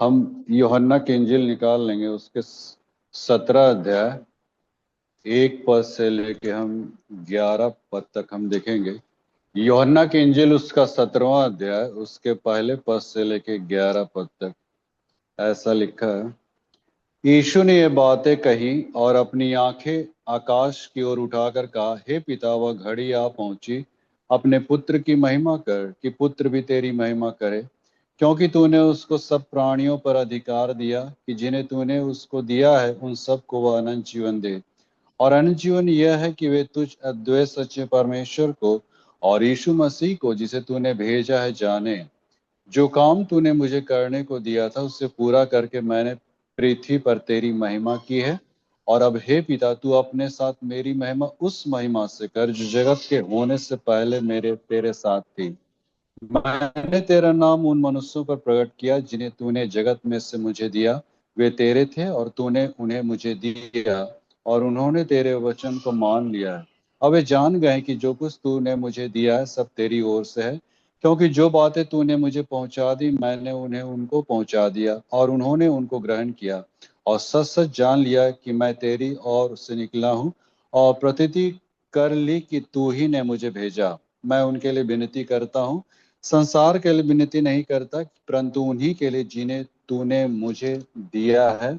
हम यूहन्ना की इंजील निकाल लेंगे, उसके 17 अध्याय 1 पद से लेके हम 11 पद तक हम देखेंगे। यूहन्ना की इंजील उसका 17वां अध्याय उसके पहले पद से लेके 11 पद तक ऐसा लिखा है। यीशु ने ये बातें कही और अपनी आंखें आकाश की ओर उठाकर कहा, हे पिता, वह घड़ी आ पहुंची, अपने पुत्र की महिमा कर कि पुत्र भी तेरी महिमा करे, क्योंकि तूने उसको सब प्राणियों पर अधिकार दिया कि जिन्हें तूने उसको दिया है उन सबको वह अनंत जीवन दे। और अनंत जीवन यह है कि वे तुझ अद्वैत सच्चे परमेश्वर को और यीशु मसीह को जिसे तूने भेजा है जाने। जो काम तूने मुझे करने को दिया था उसे पूरा करके मैंने पृथ्वी पर तेरी महिमा की है। और अब हे पिता, तू अपने साथ मेरी महिमा उस महिमा से कर जो जगत के होने से पहले मेरे तेरे साथ थी। मैंने तेरा नाम उन मनुष्यों पर प्रकट किया जिन्हें तूने जगत में से मुझे दिया। वे तेरे थे और तूने उन्हें मुझे दिया और उन्होंने तेरे वचन को मान लिया है। अब वे जान गए कि जो कुछ तूने मुझे दिया है सब तेरी ओर से है, क्योंकि जो बातें तूने मुझे पहुंचा दी मैंने उन्हें उनको पहुंचा दिया और उन्होंने उनको ग्रहण किया। और सच सच जान लिया कि मैं तेरी ओर से निकला हूँ और प्रतीति कर ली कि तू ही ने मुझे भेजा। मैं उनके लिए विनती करता हूँ, संसार के लिए विनती नहीं करता, परंतु उन्हीं के लिए जिन्हें तूने मुझे दिया है,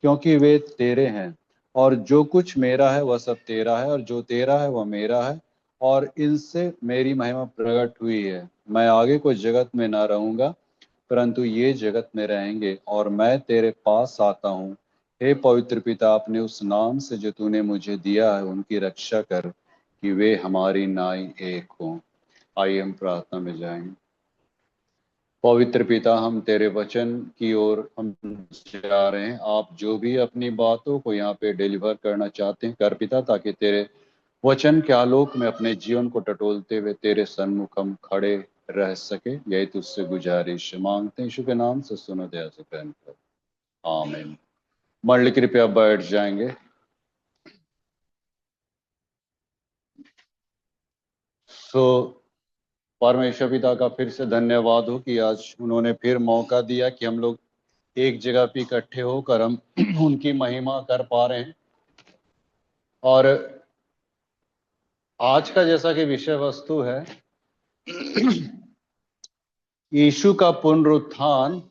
क्योंकि वे तेरे हैं। और जो कुछ मेरा है वह सब तेरा है और जो तेरा है वह मेरा है, और इनसे मेरी महिमा प्रकट हुई है। मैं आगे कोई जगत में ना रहूंगा, परंतु ये जगत में रहेंगे। और मैं तेरे पास आता हूँ। हे पवित्र पिता, अपने उस नाम से जो तूने मुझे दिया है उनकी रक्षा कर, कि वे हमारी नाई एक हों। आइए हम प्रार्थना में जाएं। पवित्र पिता, हम तेरे वचन की ओर हम जा रहे हैं। आप जो भी अपनी बातों को यहाँ पे डिलीवर करना चाहते हैं कर पिता, ताकि तेरे वचन के आलोक में अपने जीवन को टटोलते हुए तेरे सन्मुख हम खड़े रह सके। यही तुझसे गुजारिश मांगते हैं, यीशु के नाम से सुनो दया से कर। आमीन। मंडली कृपया बैठ जाएंगे। सो परमेश्वर पिता का फिर से धन्यवाद हो कि आज उन्होंने फिर मौका दिया कि हम लोग एक जगह पे इकट्ठे होकर हम उनकी महिमा कर पा रहे हैं। और आज का जैसा कि विषय वस्तु है, यीशु का पुनरुत्थान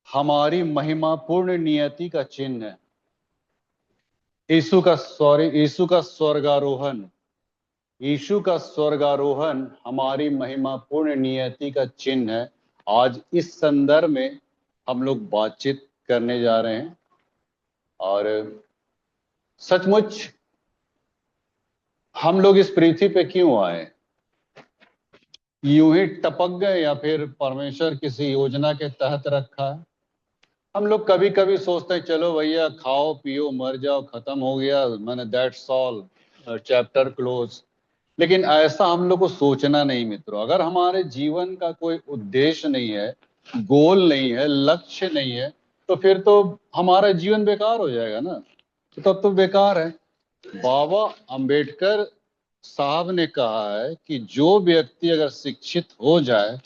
हमारी महिमापूर्ण नियति का चिन्ह है। यीशु का स्वर्गारोहण, यीशु का स्वर्गारोहण हमारी महिमापूर्ण नियति का चिन्ह है। आज इस संदर्भ में हम लोग बातचीत करने जा रहे हैं। और सचमुच हम लोग इस पृथ्वी पे क्यों आए? यूं ही टपक गए या फिर परमेश्वर किसी योजना के तहत रखा है? हम लोग कभी कभी सोचते हैं चलो भैया खाओ पियो मर जाओ, खत्म हो गया, मैंने दैट्स ऑल, चैप्टर क्लोज। लेकिन ऐसा हम लोग को सोचना नहीं मित्रों। अगर हमारे जीवन का कोई उद्देश्य नहीं है, गोल नहीं है, लक्ष्य नहीं है, तो फिर तो हमारा जीवन बेकार हो जाएगा ना। तो तब तो बेकार है। बाबा अंबेडकर साहब ने कहा है कि जो व्यक्ति अगर शिक्षित हो जाए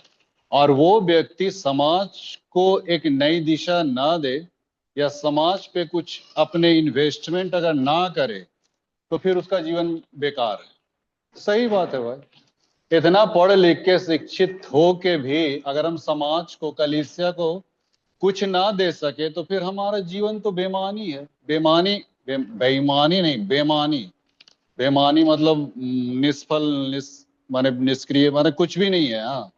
और वो व्यक्ति समाज को एक नई दिशा ना दे या समाज पे कुछ अपने इन्वेस्टमेंट अगर ना करे, तो फिर उसका जीवन बेकार है। सही बात है भाई। इतना पढ़ लिख के शिक्षित हो के भी अगर हम समाज को, कलीसिया को कुछ ना दे सके, तो फिर हमारा जीवन तो बेमानी है। बेईमानी नहीं, बेमानी। बेमानी मतलब निष्फल, माने निष्क्रिय, माने कुछ भी नहीं है। हाँ,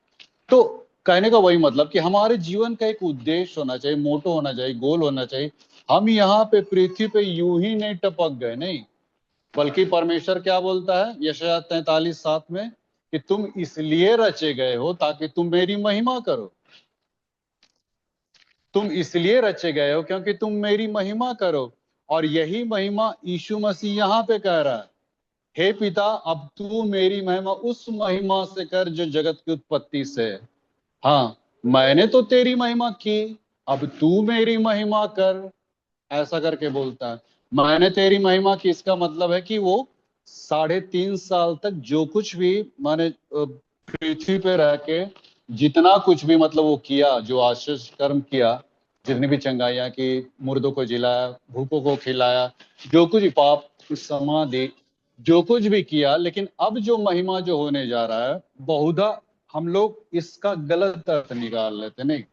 तो कहने का वही मतलब कि हमारे जीवन का एक उद्देश्य होना चाहिए, मोटो होना चाहिए, गोल होना चाहिए। हम यहाँ पे पृथ्वी पे यूं ही नहीं टपक गए, नहीं, बल्कि परमेश्वर क्या बोलता है यशायाह 43:7 में कि तुम इसलिए रचे गए हो ताकि तुम मेरी महिमा करो। तुम इसलिए रचे गए हो क्योंकि तुम मेरी महिमा करो। और यही महिमा यीशु मसीह यहाँ पे कह रहा है, हे पिता, अब तू मेरी महिमा उस महिमा से कर जो जगत की उत्पत्ति से है। हाँ, मैंने तो तेरी महिमा की, अब तू मेरी महिमा कर, ऐसा करके बोलता है। मैंने तेरी महिमा की, इसका मतलब है कि वो 3.5 साल तक जो कुछ भी माने पृथ्वी पे रह के जितना कुछ भी मतलब वो किया, जो आश्चर्य कर्म किया, जितनी भी चंगाइयां की, मुर्दों को जिलाया, भूखों को खिलाया, जो कुछ पाप समाधि, जो कुछ भी किया, लेकिन अब जो महिमा जो होने जा रहा है, बहुधा हम लोग इसका गलत अर्थ निकाल लेते। नहीं,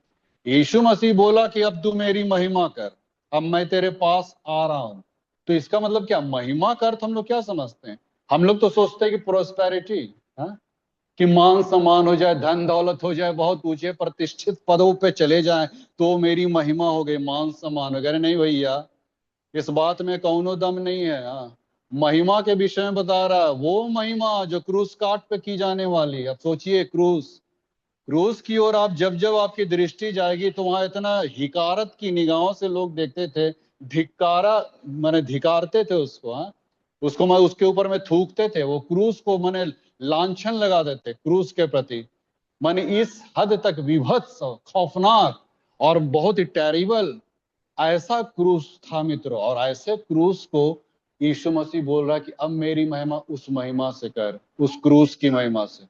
यीशु मसीह बोला कि अब तू मेरी महिमा कर, अब मैं तेरे पास आ रहा हूं। तो इसका मतलब क्या, महिमा का अर्थ हम लोग क्या समझते हैं? हम लोग तो सोचते हैं कि प्रोस्पेरिटी, कि मान सम्मान हो जाए, धन दौलत हो जाए, बहुत ऊंचे प्रतिष्ठित पदों पे चले जाएं तो मेरी महिमा हो गई, मान सम्मान वगैरह। नहीं भैया, इस बात में कौनो दम नहीं है। महिमा के विषय में बता रहा है, वो महिमा जो क्रूस काट पे की जाने वाली। अब सोचिए, क्रूस क्रूस की ओर आप जब जब आपकी दृष्टि जाएगी तो वहां इतना हिकारत की निगाहों से लोग देखते थे, धिक्कारा माने धिकारते थे उसको। उसको मैं उसके ऊपर में थूकते थे, वो क्रूस को माने लांछन लगा देते क्रूस के प्रति। माने इस हद तक विभत्स, खौफनाक और बहुत ही टेरिबल ऐसा क्रूस था मित्रों। और ऐसे क्रूस को यीशु मसीह बोल रहा है कि अब मेरी महिमा उस महिमा से कर, उस क्रूस की महिमा से।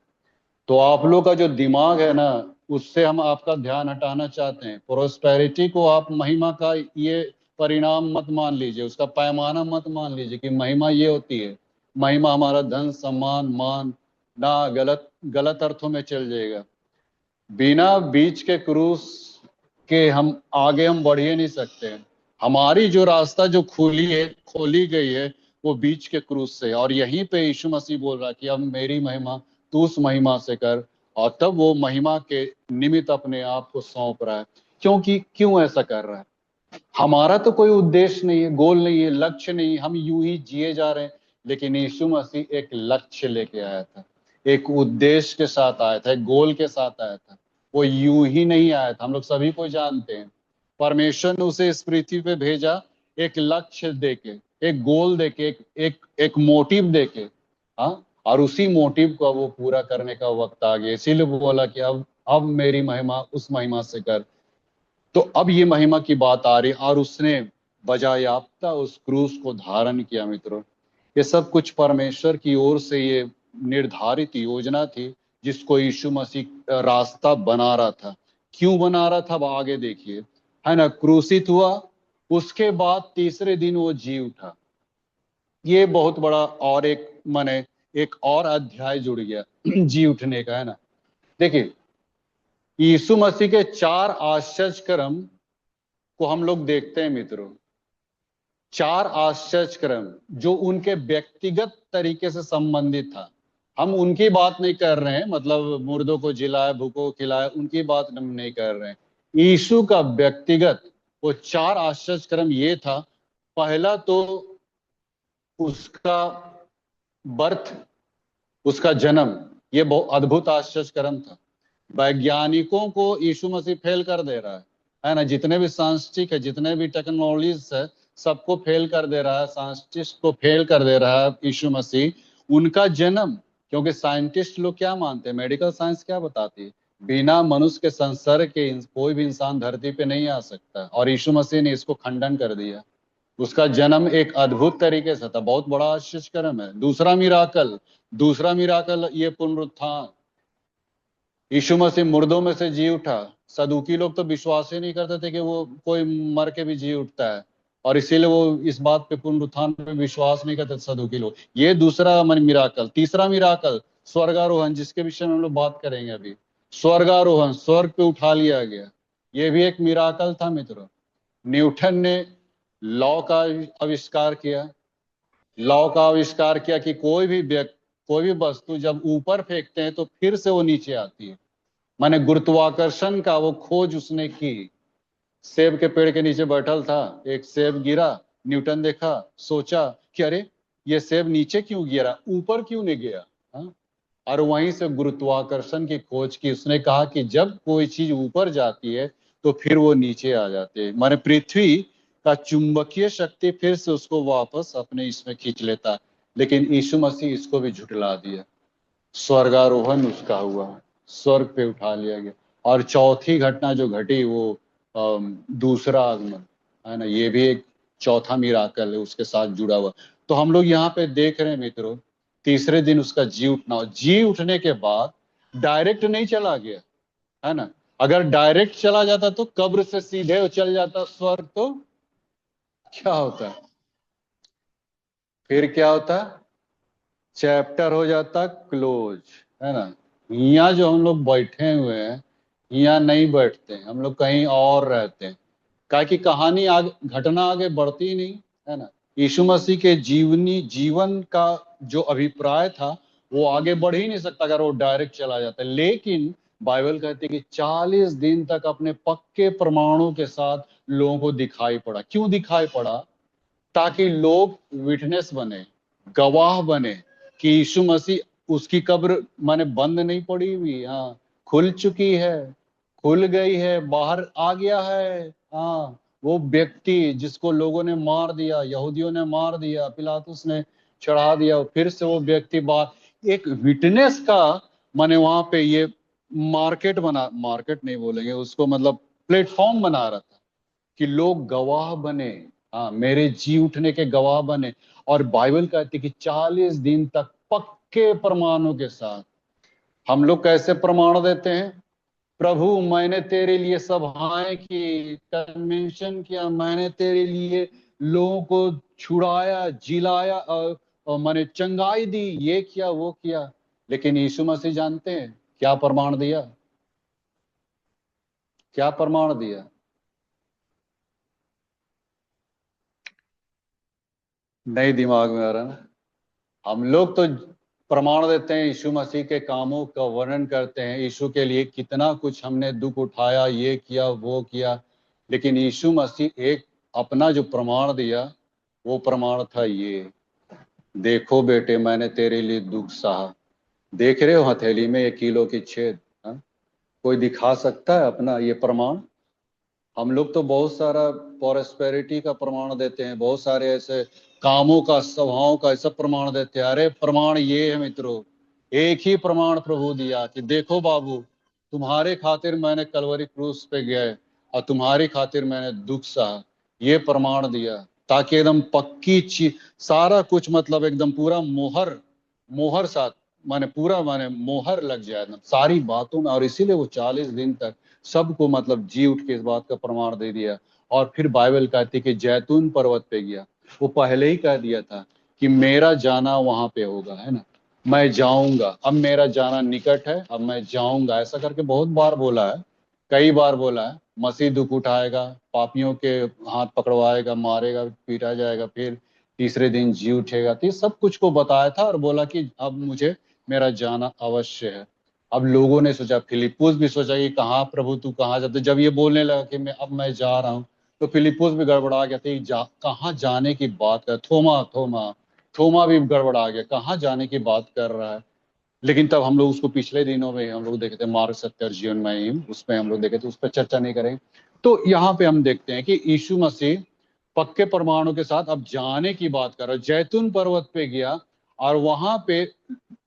तो आप लोग का जो दिमाग है ना, उससे हम आपका ध्यान हटाना चाहते हैं। प्रोस्पेरिटी को आप महिमा का ये परिणाम मत मान लीजिए, उसका पैमाना मत मान लीजिए कि महिमा ये होती है। महिमा हमारा धन सम्मान मान ना, गलत गलत अर्थों में चल जाएगा। बिना बीच के क्रूस के हम बढ़ ही नहीं सकते हैं। हमारी जो रास्ता जो खोली गई है, वो बीच के क्रूस से। और यहीं पे यीशु मसीह बोल रहा है कि अब मेरी महिमा तू उस महिमा से कर। और तब वो महिमा के निमित्त अपने आप को सौंप रहा है। क्योंकि क्यों ऐसा कर रहा है? हमारा तो कोई उद्देश्य नहीं है, गोल नहीं है, लक्ष्य नहीं है, हम यूं ही जिए जा रहे हैं। लेकिन यीशु मसीह एक लक्ष्य लेके आया था, एक उद्देश्य के साथ आया था, एक गोल के साथ आया था। वो यूं ही नहीं आया था, हम लोग सभी को जानते हैं। परमेश्वर ने उसे इस पृथ्वी पे भेजा एक लक्ष्य देके, एक गोल देके, एक मोटिव देके। हाँ, और उसी मोटिव को वो पूरा करने का वक्त आ गया। इसीलिए वो बोला कि अब मेरी महिमा उस महिमा से कर। तो अब ये महिमा की बात आ रही, और उसने बजायाप्ता उस क्रूस को धारण किया मित्रों। ये सब कुछ परमेश्वर की ओर से ये निर्धारित योजना थी, जिसको यीशु मसीह रास्ता बना रहा था। क्यों बना रहा था, अब आगे देखिए, है ना। क्रूसित हुआ, उसके बाद तीसरे दिन वो जी उठा। ये बहुत बड़ा और एक माने एक और अध्याय जुड़ गया जी उठने का, है ना। देखिए, यीशु मसीह के 4 आश्चर्य कर्म को हम लोग देखते हैं मित्रों। 4 आश्चर्य कर्म जो उनके व्यक्तिगत तरीके से संबंधित था। हम उनकी बात नहीं कर रहे हैं, मतलब मुर्दों को जिलाया, भूखों को खिलाया, उनकी बात हम नहीं कर रहे हैं। यीशु का व्यक्तिगत वो 4 आश्चर्य कर्म ये था। पहला तो उसका बर्थ, उसका जन्म, ये बहुत अद्भुत आश्चर्य कर्म था। वैज्ञानिकों को यीशु मसीह फेल कर दे रहा है ना। जितने भी साइंटिस्ट है, जितने भी टेक्नोलॉजीज है, सबको फेल कर दे रहा है। साइंटिस्ट को फेल कर दे रहा है यीशु मसीह। उनका जन्म, क्योंकि साइंटिस्ट लोग क्या मानते हैं, मेडिकल साइंस क्या बताती है, बिना मनुष्य के संसर्ग के कोई भी इंसान धरती पे नहीं आ सकता। और यीशु मसीह ने इसको खंडन कर दिया। उसका जन्म एक अद्भुत तरीके से था, बहुत बड़ा आश्चर्यकर्म है। दूसरा मिराकल ये पुनरुत्थान। यीशु मसीह मुर्दों में से जी उठा। सदूकी लोग तो विश्वास ही नहीं करते थे कि वो कोई मर के भी जी उठता है, और इसीलिए वो इस बात पे पुनरुत्थान पे विश्वास नहीं करते सदूकी लोग। ये दूसरा मन मिराकल। तीसरा मिराकल स्वर्गारोहण, जिसके विषय में हम लोग बात करेंगे अभी। स्वर्गारोहण, स्वर्ग पे उठा लिया गया, ये भी एक मिराकल था मित्रों। न्यूटन ने लॉ का आविष्कार किया। लॉ का आविष्कार किया कि कोई भी वस्तु जब ऊपर फेंकते हैं तो फिर से वो नीचे आती है। माने गुरुत्वाकर्षण का वो खोज उसने की। सेब के पेड़ के नीचे बैठल था, एक सेब गिरा, न्यूटन देखा, सोचा कि अरे ये सेब नीचे क्यों गिरा, ऊपर क्यों नहीं गया। हाँ? और वहीं से गुरुत्वाकर्षण की खोज की। उसने कहा कि जब कोई चीज ऊपर जाती है तो फिर वो नीचे आ जाती है। माने पृथ्वी का चुंबकीय शक्ति फिर से उसको वापस अपने इसमें खींच लेता है। लेकिन यीशु मसीह इसको भी झुठला दिया। स्वर्गारोहण उसका हुआ, स्वर्ग पे उठा लिया गया। और चौथी घटना जो घटी वो दूसरा आगमन, है ना। ये भी एक चौथा मिराकल है उसके साथ जुड़ा हुआ। तो हम लोग यहाँ पे देख रहे हैं मित्रों, तीसरे दिन उसका जी उठना। जी उठने के बाद डायरेक्ट नहीं चला गया, है ना। अगर डायरेक्ट चला जाता तो कब्र से सीधे चल जाता स्वर्ग, तो क्या होता, फिर क्या होता, चैप्टर हो जाता क्लोज, है ना। यहाँ जो हम लोग बैठे हुए हैं, यहाँ नहीं बैठते हैं, हम लोग कहीं और रहते हैं। क्या कि कहानी आगे, घटना आगे बढ़ती ही नहीं, है ना। यीशु मसीह के जीवन का जो अभिप्राय था वो आगे बढ़ ही नहीं सकता अगर वो डायरेक्ट चला जाता। लेकिन बाइबल कहती है कि 40 दिन तक अपने पक्के प्रमाणों के साथ लोगों को दिखाई पड़ा। क्यों दिखाई पड़ा? ताकि लोग विटनेस बने, गवाह बने कि यीशु मसीह, उसकी कब्र माने बंद नहीं पड़ी हुई, हाँ, खुल चुकी है, खुल गई है, बाहर आ गया है। हाँ, वो व्यक्ति जिसको लोगों ने मार दिया, यहूदियों ने मार दिया, पिलातुस ने चढ़ा दिया, फिर से वो व्यक्ति बाहर, एक विटनेस का माने वहां पे ये मार्केट नहीं बोलेंगे उसको, मतलब प्लेटफॉर्म बना रहा था कि लोग गवाह बने, हाँ, मेरे जी उठने के गवाह बने। और बाइबल कहती है कि 40 दिन तक पक्के प्रमाणों के साथ। हम लोग कैसे प्रमाण देते हैं? प्रभु मैंने तेरे लिए सभाएं की, कन्वेंशन किया, मैंने तेरे लिए लोगों को छुड़ाया, जिलाया, और मैंने चंगाई दी, ये किया वो किया। लेकिन यीशु मसीह जानते हैं क्या प्रमाण दिया? क्या प्रमाण दिया? नहीं दिमाग में आ रहा ना। हम लोग तो प्रमाण देते हैं, यीशु मसीह के कामों का वर्णन करते हैं, यीशु के लिए कितना कुछ हमने दुख उठाया, ये किया वो किया। लेकिन यीशु मसीह एक अपना जो प्रमाण दिया, वो प्रमाण था ये, देखो बेटे मैंने तेरे लिए दुख सहा। देख रहे हो हथेली में 1 किलो की छेद, हाँ? कोई दिखा सकता है अपना ये प्रमाण? हम लोग तो बहुत सारा प्रॉस्पेरिटी का प्रमाण देते हैं, बहुत सारे ऐसे कामों का, स्वभाव का ऐसा प्रमाण देते हैं। अरे प्रमाण ये है मित्रों, एक ही प्रमाण प्रभु दिया कि देखो बाबू, तुम्हारे खातिर मैंने कलवरी क्रूस पे गए और तुम्हारी खातिर मैंने दुख सहा, ये प्रमाण दिया। ताकि एकदम पक्की चीज, सारा कुछ, मतलब एकदम पूरा मोहर, मोहर साथ, माने पूरा माने मोहर लग जाए एकदम सारी बातों में। और इसीलिए वो 40 दिन तक सबको मतलब जी उठ के इस बात का प्रमाण दे दिया। और फिर बाइबल कहती कि जैतून पर्वत पे गया। वो पहले ही कह दिया था कि मेरा जाना वहां पे होगा, है ना, मैं जाऊंगा, अब मेरा जाना निकट है, अब मैं जाऊंगा, ऐसा करके बहुत बार बोला है, कई बार बोला है। मसीह दुख उठाएगा, पापियों के हाथ पकड़वाएगा, मारेगा, पीटा जाएगा, फिर तीसरे दिन जी उठेगा। तो ये सब कुछ को बताया था और बोला कि अब मुझे मेरा जाना अवश्य है। अब लोगों ने सोचा, फिलिपुस भी सोचा कि कहाँ प्रभु तू कहाँ जाते? जब ये बोलने लगा कि मैं जा रहा हूँ, तो फिलिपुस भी गड़बड़ा गया था, कहाँ जाने की बात कर, थोमा थोमा थोमा भी गड़बड़ा गया, कहाँ जाने की बात कर रहा है। लेकिन तब हम लोग उसको पिछले दिनों में हम लोग देखे थे, मार्ग सत्य और जीवन में, उसमें हम लोग देखे थे, उस पर चर्चा नहीं करेंगे। तो यहाँ पे हम देखते हैं कि यीशु मसीह पक्के प्रमाणों के साथ अब जाने की बात कर रहा है। जैतून पर्वत पे गया और वहां पे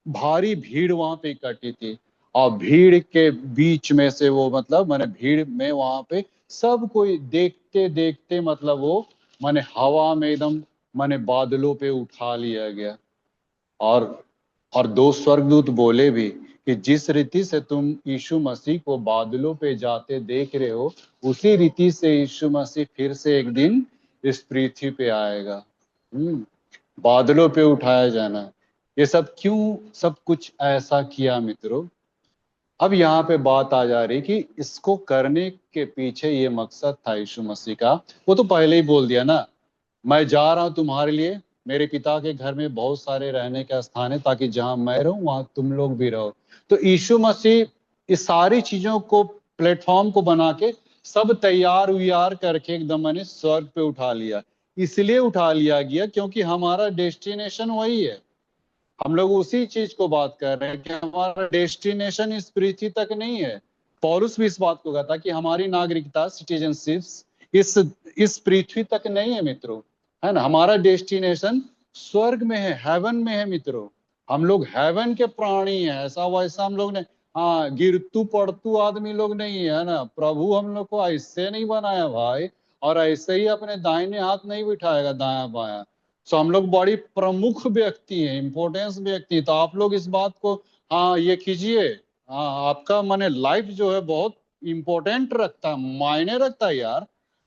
भारी भीड़ वहां पे इकट्ठी थी, और भीड़ के बीच में से वो, मतलब मैंने भीड़ में वहां पे सब कोई देखते देखते, मतलब वो मैंने हवा में एकदम मैंने बादलों पे उठा लिया गया। और और दो स्वर्गदूत बोले भी कि जिस रीति से तुम यीशु मसीह को बादलों पे जाते देख रहे हो, उसी रीति से यीशु मसीह फिर से एक दिन इस पृथ्वी पे आएगा। बादलों पे उठाया जाना, ये सब क्यों सब कुछ ऐसा किया मित्रों? अब यहाँ पे बात आ जा रही कि इसको करने के पीछे ये मकसद था यीशु मसीह का। वो तो पहले ही बोल दिया ना, मैं जा रहा हूं तुम्हारे लिए, मेरे पिता के घर में बहुत सारे रहने का स्थान है, ताकि जहां मैं रहूं वहां तुम लोग भी रहो। तो यीशु मसीह इस सारी चीजों को, प्लेटफॉर्म को बना के, सब तैयार उयार करके एकदम मैंने स्वर्ग पे उठा लिया। इसलिए उठा लिया गया क्योंकि हमारा डेस्टिनेशन वही है। हम लोग उसी चीज को बात कर रहे हैं कि हमारा डेस्टिनेशन इस पृथ्वी तक नहीं है। पौलुस भी इस बात को कहता कि हमारी नागरिकता, सिटीजनशिप इस पृथ्वी तक नहीं है मित्रों, है ना। हमारा डेस्टिनेशन स्वर्ग में है, हेवन में है मित्रों। हम लोग हेवन के प्राणी हैं, ऐसा वैसा हम लोग ने, हाँ, गिरतू पड़तू आदमी लोग नहीं है ना। प्रभु हम लोग को ऐसे नहीं बनाया भाई, और ऐसे ही अपने दाहिने हाथ नहीं बिठाएगा दाया बाया। सो हम लोग बड़ी प्रमुख व्यक्ति हैं, इंपॉर्टेंस व्यक्ति। तो आप लोग इस बात को, हाँ, ये कीजिए, हाँ, आपका माने लाइफ जो है बहुत इंपॉर्टेंट रखता है, मायने रखता है यार।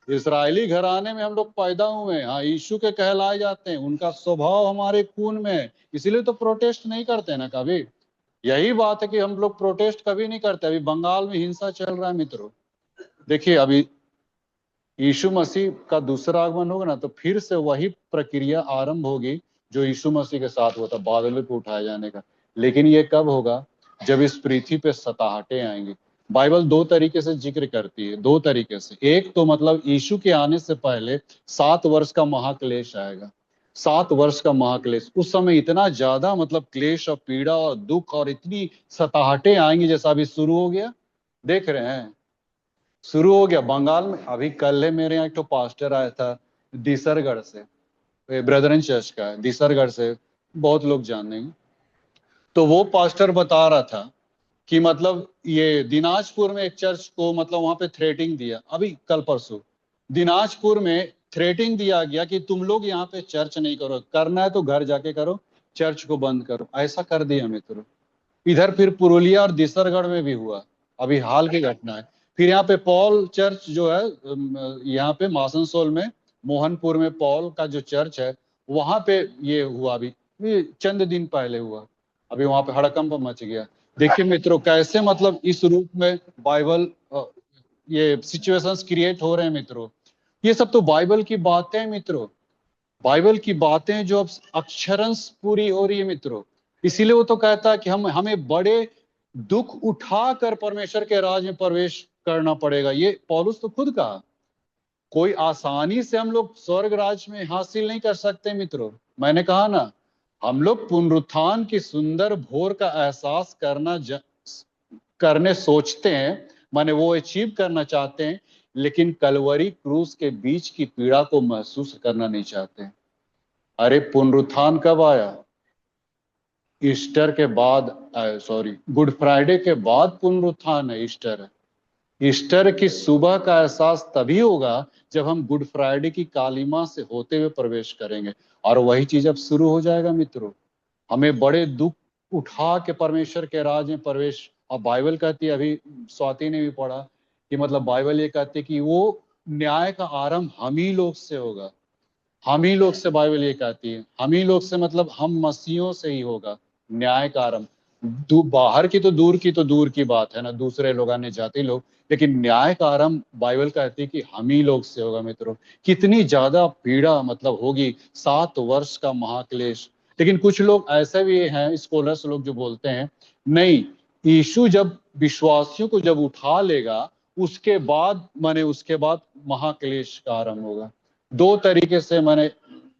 इसराइली घराने में हम लोग पैदा हुए हैं, हाँ, यीशु के कहलाए जाते हैं, उनका स्वभाव हमारे खून में है, इसीलिए तो प्रोटेस्ट नहीं करते ना कभी। यही बात है कि हम लोग प्रोटेस्ट कभी नहीं करते। अभी बंगाल में हिंसा चल रहा है मित्रों, देखिए अभी यीशु मसीह का दूसरा आगमन होगा ना, तो फिर से वही प्रक्रिया आरंभ होगी जो यीशु मसीह के साथ हुआ था, बादलों पे उठाए जाने का। लेकिन ये कब होगा? जब इस पृथ्वी पे सताहटें आएंगी। बाइबल दो तरीके से जिक्र करती है, दो तरीके से। एक तो मतलब यीशु के आने से पहले 7 वर्ष का महाक्लेश आएगा। 7 वर्ष का महाक्लेश, उस समय इतना ज्यादा मतलब क्लेश और पीड़ा और दुख और इतनी सताहटें आएंगी, जैसा अभी शुरू हो गया, देख रहे हैं शुरू हो गया बंगाल में। अभी कल है मेरे यहाँ एक तो पास्टर आया था दिसरगढ़ से, ब्रदरन चर्च का है, दिसरगढ़ से, बहुत लोग जानेंगे। तो वो पास्टर बता रहा था कि मतलब ये दिनाजपुर में एक चर्च को मतलब वहां पे थ्रेटिंग दिया, अभी कल परसों दिनाजपुर में थ्रेटिंग दिया गया कि तुम लोग यहाँ पे चर्च नहीं करो, करना है तो घर जाके करो, चर्च को बंद करो। ऐसा कर दिया मित्रों। इधर फिर पुरुलिया और दिसरगढ़ में भी हुआ, अभी हाल की घटना है। फिर यहाँ पे पॉल चर्च जो है, यहाँ पे मासनसोल में, मोहनपुर में पॉल का जो चर्च है, वहां पे ये हुआ अभी, ये चंद दिन पहले हुआ। अभी वहां पे हड़कंप मच गया। देखिए मित्रों, कैसे मतलब इस रूप में बाइबल ये सिचुएशंस क्रिएट हो रहे हैं मित्रों। ये सब तो बाइबल की बातें हैं मित्रों, बाइबल की बातें जो अब अक्षरंश पूरी हो रही है मित्रों। इसीलिए वो तो कहता है कि हमें बड़े दुख उठाकर परमेश्वर के राज में प्रवेश करना पड़ेगा। ये पौलुस तो खुद कहा, कोई आसानी से हम लोग स्वर्ग राज में हासिल नहीं कर सकते मित्रों। मैंने कहा ना, हम लोग पुनरुत्थान की सुंदर भोर का एहसास करने सोचते हैं, माने वो अचीव करना चाहते हैं, लेकिन कलवरी क्रूस के बीच की पीड़ा को महसूस करना नहीं चाहते। अरे पुनरुत्थान कब आया? ईस्टर के बाद, सॉरी, गुड फ्राइडे के बाद पुनरुत्थान है, ईस्टर है। ईस्टर की सुबह का एहसास तभी होगा जब हम गुड फ्राइडे की कालीमा से होते हुए प्रवेश करेंगे। और वही चीज अब शुरू हो जाएगा मित्रों। हमें बड़े दुख उठा के परमेश्वर के राज में प्रवेश। और बाइबल कहती है, अभी स्वाति ने भी पढ़ा कि मतलब बाइबल ये कहती है कि वो न्याय का आरंभ हम ही लोग से होगा। हम ही लोग से, बाइबल ये कहती है, हम ही लोग से मतलब हम मसीहों से ही होगा न्याय का आरंभ। बाहर की तो दूर की बात है ना, दूसरे लोग आने जाते लोग, लेकिन न्याय का आरंभ बाइबल कहती है कि हम ही लोग से होगा मित्रों। कितनी ज्यादा पीड़ा मतलब होगी, 7 वर्ष का महाक्लेश। लेकिन कुछ लोग ऐसे भी हैं, स्कॉलर्स लोग, जो बोलते हैं नहीं, यीशु जब विश्वासियों को जब उठा लेगा, उसके बाद माने उसके बाद महाक्लेश का आरंभ होगा। दो तरीके से माने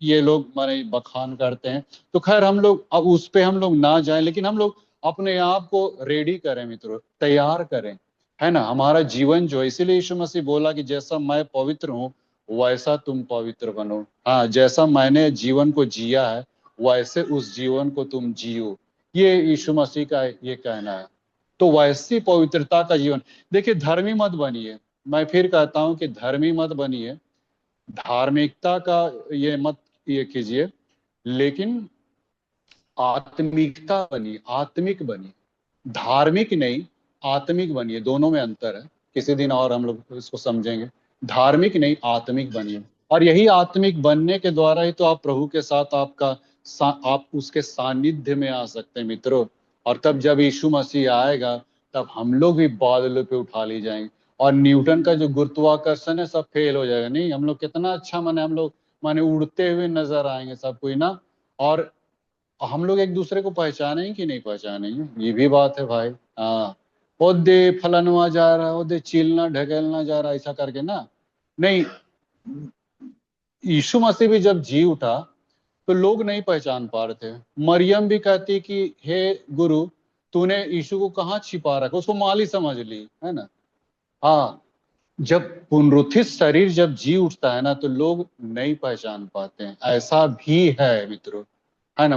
ये लोग माने बखान करते हैं। तो खैर हम लोग अब उस पे हम लोग ना जाएं, लेकिन हम लोग अपने आप को रेडी करें मित्रों, तैयार करें, है ना। हमारा जीवन जो है, इसीलिए यीशु मसीह बोला कि जैसा मैं पवित्र हूँ वैसा तुम पवित्र बनो। हाँ, जैसा मैंने जीवन को जिया है वैसे उस जीवन को तुम जियो, ये यीशु मसीह का ये कहना है। तो वैसी पवित्रता का जीवन। देखिए, धर्मी मत बनिए, मैं फिर कहता हूं कि धर्मी मत बनिए, धार्मिकता का ये मत ये कीजिए, लेकिन आत्मिकता बनिए, आत्मिक बनिए। धार्मिक नहीं, आत्मिक बनिए, दोनों में अंतर है। किसी दिन और हम लोग इसको समझेंगे। धार्मिक नहीं, आत्मिक बनिए। और यही आत्मिक बनने के द्वारा ही तो आप प्रभु के साथ आप उसके सानिध्य में आ सकते हैं मित्रों। और तब जब यीशु मसीह आएगा, तब हम लोग भी बादलों पे उठा ली जाएंगे। और न्यूटन का जो गुरुत्वाकर्षण है सब फेल हो जाएगा। नहीं, हम लोग कितना अच्छा माने, हम लोग माने उड़ते हुए नजर आएंगे सब कोई ना। और हम लोग एक दूसरे को पहचानेंगे कि नहीं पहचानेंगे, ये भी बात है भाई। हाँ, ओदे फलानवा जा रहा है, ओदे चिलना ढकेलना जा रहा है, ऐसा करके ना। नहीं, यीशु मसीह भी जब जी उठा तो लोग नहीं पहचान पा रहे थे। मरियम भी कहती कि हे गुरु, तूने यीशु को कहाँ छिपा रखा, उसको माली समझ ली, है ना। हाँ, जब पुनरुत्थित शरीर जब जी उठता है ना, तो लोग नहीं पहचान पाते हैं, ऐसा भी है मित्रों, है ना।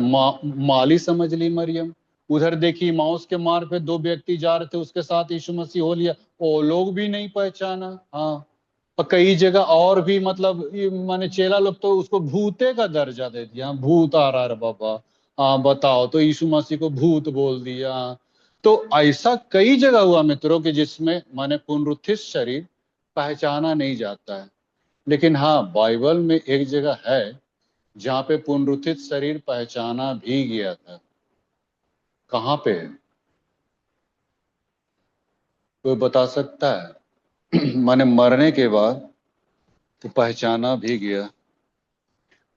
माली समझ ली मरियम। उधर देखी माउस के मार्ग पे दो व्यक्ति जा रहे थे, उसके साथ यीशु मसीह हो लिया, वो लोग भी नहीं पहचाना। हाँ, और कई जगह और भी मतलब माने चेला लोग तो उसको भूते का दर्जा दे दिया, भूत आ रहा है बाबा, हाँ बताओ, तो यीशु मसीह को भूत बोल दिया। तो ऐसा कई जगह हुआ मित्रों कि जिसमें माने पुनरुत्थित शरीर पहचाना नहीं जाता है। लेकिन हाँ, बाइबल में एक जगह है जहां पे पुनरुत्थित शरीर पहचाना भी गया था। कहाँ पे है? कोई बता सकता है? माने मरने के बाद तो पहचाना भी गया।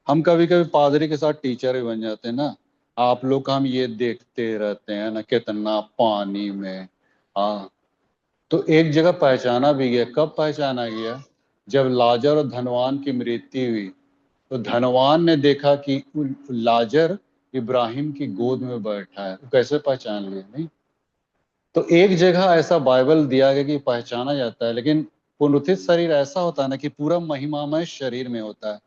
हम कभी कभी पादरी के साथ टीचर भी बन जाते हैं ना। आप लोग का हम ये देखते रहते हैं ना, कितना पानी में। हाँ, तो एक जगह पहचाना भी गया। कब पहचाना गया? जब लाजर और धनवान की मृत्यु हुई, तो धनवान ने देखा कि लाजर इब्राहिम की गोद में बैठा है। कैसे पहचान लिया? नहीं। तो एक जगह ऐसा बाइबल दिया गया कि पहचाना जाता है। लेकिन पुनरुत्थित शरीर ऐसा होता है ना कि पूरा महिमामय शरीर में होता है।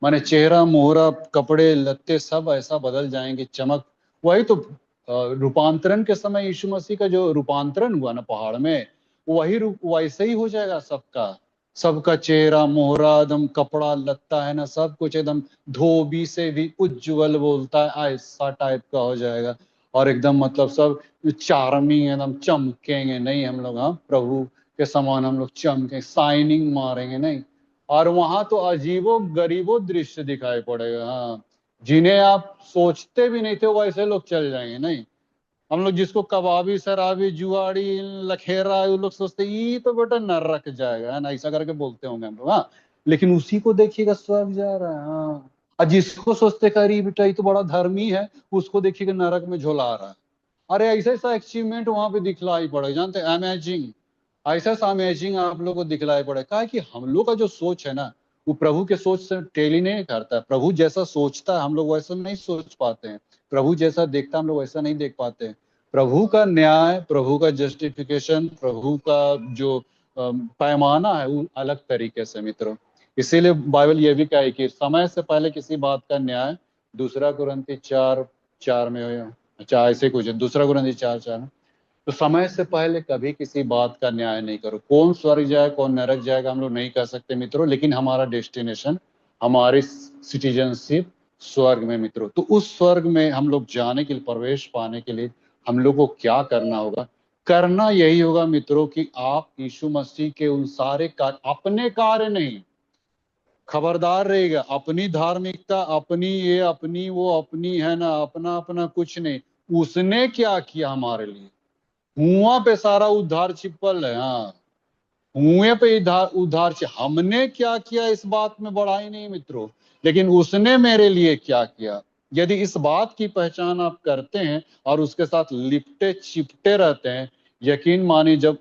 माने चेहरा मोहरा कपड़े लत्ते सब ऐसा बदल जाएंगे, चमक। वही तो रूपांतरण के समय यीशु मसीह का जो रूपांतरण हुआ ना पहाड़ में, वही रूप वैसे ही हो जाएगा सबका। सबका चेहरा मोहरा एकदम कपड़ा लत्ता है ना, सब कुछ एकदम धोबी से भी उज्जवल बोलता है ऐसा टाइप का हो जाएगा। और एकदम मतलब सब चार्मिंग एकदम चमकेंगे। नहीं हम लोग, हाँ, प्रभु के समान हम लोग चमके शाइनिंग मारेंगे। नहीं। और वहां तो अजीबो गरीबो दृश्य दिखाई पड़ेगा। हाँ, जिन्हें आप सोचते भी नहीं थे वैसे लोग चल जाएंगे। नहीं, हम लोग जिसको कबाबी शराबी जुआड़ी लखेरा वो लोग सोचते ये तो बेटा नरक जाएगा, है ना, ऐसा करके बोलते होंगे हम लोग। हाँ, लेकिन उसी को देखिएगा स्वर्ग जा रहा है। हाँ, और जिसको सोचते कि अरे बेटा ये तो बड़ा धर्मी है, उसको देखिएगा नरक में झुला रहा है। अरे ऐसा ऐसा अचीवमेंट वहां पे दिखलाई पड़े, जानते हैं, अमेजिंग। ऐसा ऐसा अमेजिंग आप लोग को दिखलाई पड़े। कहा कि हम लोग का जो सोच है ना, वो प्रभु के सोच से टेली नहीं करता है। प्रभु जैसा सोचता है हम लोग वैसा नहीं सोच पाते हैं। प्रभु जैसा देखता हम लोग वैसा नहीं देख पाते हैं। प्रभु का न्याय, प्रभु का जस्टिफिकेशन, प्रभु का जो पैमाना है वो अलग तरीके से मित्रों। इसीलिए बाइबल ये भी कहे कि समय से पहले किसी बात का न्याय, दूसरा कुरिन्थी 4:4 में हो, अच्छा ऐसे कुछ है, दूसरा कुरिन्थी 4:4 में। तो समय से पहले कभी किसी बात का न्याय नहीं करो। कौन स्वर्ग जाए कौन नरक जाएगा हम लोग नहीं कह सकते मित्रों, लेकिन हमारा डेस्टिनेशन, हमारी सिटीजनशिप स्वर्ग में मित्रों। तो उस स्वर्ग में हम लोग जाने के लिए, प्रवेश पाने के लिए हम लोग को क्या करना होगा? करना यही होगा मित्रों कि आप यीशु मसीह के उन सारे कार्य, अपने कार्य नहीं, खबरदार रहेगा, अपनी धार्मिकता, अपनी ये अपनी वो अपनी है ना, अपना अपना कुछ नहीं। उसने क्या किया हमारे लिए, हुआ पे सारा उद्धार छिपल है। हाँ, हुए पे उद्धार हमने क्या किया इस बात में बढ़ाई नहीं मित्रों, लेकिन उसने मेरे लिए क्या किया। यदि इस बात की पहचान आप करते हैं और उसके साथ लिपटे चिपटे रहते हैं, यकीन मानिए जब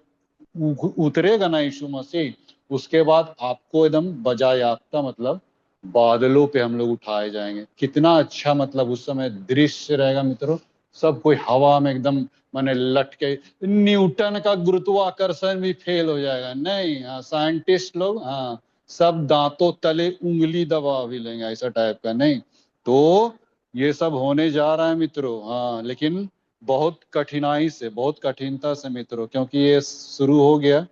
उतरेगा ना यीशु मसीह, उसके बाद आपको एकदम बजायाफ्ता मतलब बादलों पे हम लोग उठाए जाएंगे। कितना अच्छा मतलब उस समय दृश्य रहेगा मित्रों। सब कोई हवा में एकदम माने लटके, न्यूटन का गुरुत्वाकर्षण भी फेल हो जाएगा। नहीं, हाँ, साइंटिस्ट लोग, हाँ, सब दांतों तले उंगली दबा भी लेंगे, ऐसा टाइप का। नहीं, तो ये सब होने जा रहा है मित्रों। हाँ, लेकिन बहुत कठिनाई से, बहुत कठिनता से मित्रों, क्योंकि ये शुरू हो गया।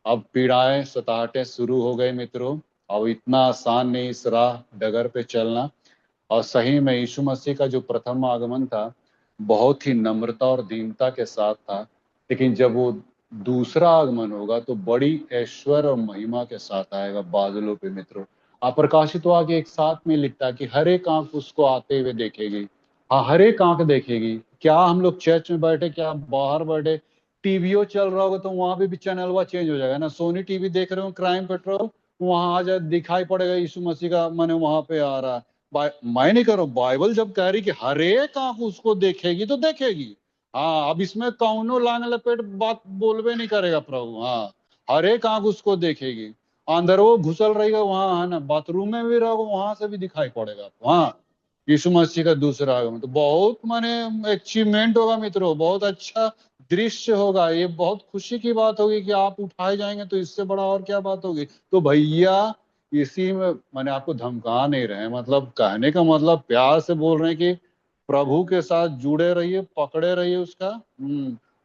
अब पीड़ाएं सताहटें शुरू हो गए मित्रों। अब इतना आसान नहीं इस राह डगर पे चलना। और सही में यीशु मसीह का जो प्रथम आगमन था बहुत ही नम्रता और दीनता के साथ था। लेकिन जब वो दूसरा आगमन होगा तो बड़ी ऐश्वर्य और महिमा के साथ आएगा बादलों पे मित्रों। प्रकाशित आगे एक साथ में लिखता है कि हर एक आंख उसको आते हुए देखेगी। हाँ, हर एक आंख देखेगी। क्या हम लोग चर्च में बैठे, क्या बाहर बैठे, टीवीओ चल रहा होगा तो वहां पे भी चैनल चेंज हो जाएगा ना। सोनी टीवी देख रहे हो, क्राइम पेट्रोल, वहां आ जाए दिखाई पड़ेगा यीशु मसीह का मैंने वहां पे आ रहा है। मैं नहीं कह रहा हूं, बाइबल जब कह रही कि हर एक आंख उसको देखेगी तो देखेगी। हाँ, अब इसमें कौनो लांग लपेट बात बोलबे नहीं करेगा प्रभु। हाँ, हर एक आंख उसको देखेगी। अंदर वो घुसल रहेगा वहां, है ना, बाथरूम में भी रहोगे वहां से भी दिखाई पड़ेगा आपको। हाँ, यीशु मसीह का दूसरा आगमन तो बहुत माने अचीवमेंट होगा मित्रों, बहुत अच्छा दृश्य होगा। ये बहुत खुशी की बात होगी कि आप उठाए जाएंगे, तो इससे बड़ा और क्या बात होगी। तो भैया इसी में मैंने आपको धमका नहीं रहे, मतलब कहने का मतलब प्यार से बोल रहे हैं कि प्रभु के साथ जुड़े रहिए, पकड़े रहिए उसका।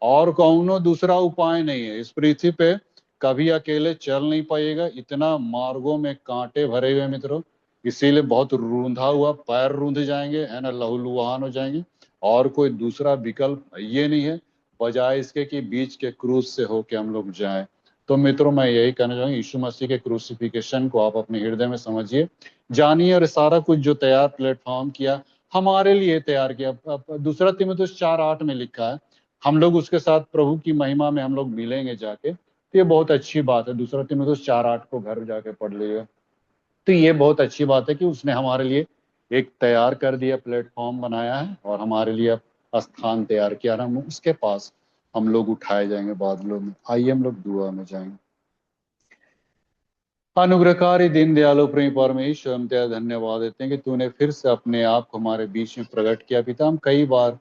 और कौनो दूसरा उपाय नहीं है इस पृथ्वी पे। कभी अकेले चल नहीं पाइएगा, इतना मार्गों में कांटे भरे हुए मित्रों। इसीलिए बहुत रूंधा हुआ पैर रूंध जाएंगे, है ना, लहूलुहान हो जाएंगे। और कोई दूसरा विकल्प ये नहीं है। बजाय इसके कि बीच के क्रूज से होके हम लोग जाएं। तो मित्रों, मैं यही कहना चाहूंगा, यीशु मसीह के क्रूसिफिकेशन को आप अपने हृदय में समझिए, जानिए, और सारा कुछ जो तैयार प्लेटफॉर्म किया, हमारे लिए तैयार किया। अब दूसरा तीमुथियुस 4:8 में लिखा है, हम लोग उसके साथ प्रभु की महिमा में हम लोग मिलेंगे जाके। तो ये बहुत अच्छी बात है। दूसरा तीमुथियुस 4:8 को घर जाके पढ़ लीजिएगा। तो ये बहुत अच्छी बात है कि उसने हमारे लिए एक तैयार कर दिया, प्लेटफॉर्म बनाया है, और हमारे लिए अब स्थान तैयार किया, और हम उसके पास हम लोग उठाए जाएंगे बादलों में। आइए हम लोग दुआ में जाएंगे। अनुग्रहकारी दीन दयालु प्रेम परमेश्वर, हम तेरा धन्यवाद देते हैं कि तूने फिर से अपने आप को हमारे बीच में प्रकट किया। पिता, हम कई बार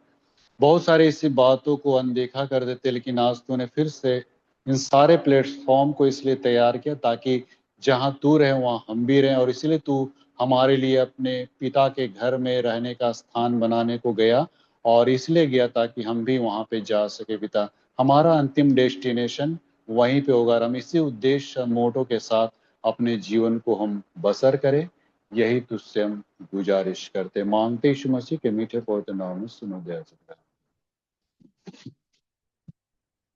बहुत सारे ऐसी बातों को अनदेखा कर देते, लेकिन आज तूने फिर से इन सारे प्लेटफॉर्म को इसलिए तैयार किया ताकि जहां तू रहे वहां हम भी रहें, और इसलिए तू हमारे लिए अपने पिता के घर में रहने का स्थान बनाने को गया, और इसलिए गया ताकि हम भी वहां पे जा सके। पिता, हमारा अंतिम डेस्टिनेशन वहीं पे होगा, और हम इसी उद्देश्य मोटो के साथ अपने जीवन को हम बसर करें, यही तुझसे हम गुजारिश करते, मांगते यीशु मसीह के मीठे पवित्र नाम में, सुनो दया।